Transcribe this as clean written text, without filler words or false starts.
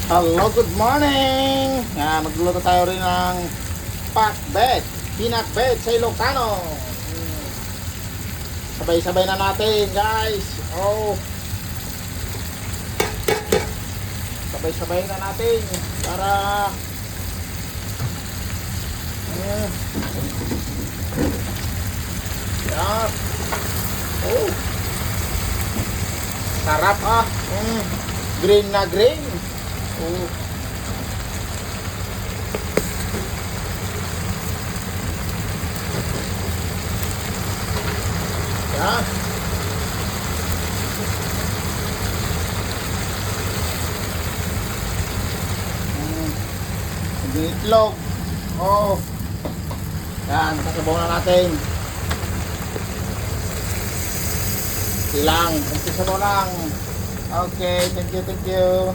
Hello, good morning! Magluluto tayo rin ng pakbet, pinakbet sa Ilocano. Sabay-sabay na natin, guys. Oh, sabay-sabay na natin para yan. Oh, sarap ah. Green na green. Oh. Yan. Yung itlog. Oh. Yan, sasabaw na natin. Ilang, sasabaw lang. Okay, thank you, thank you.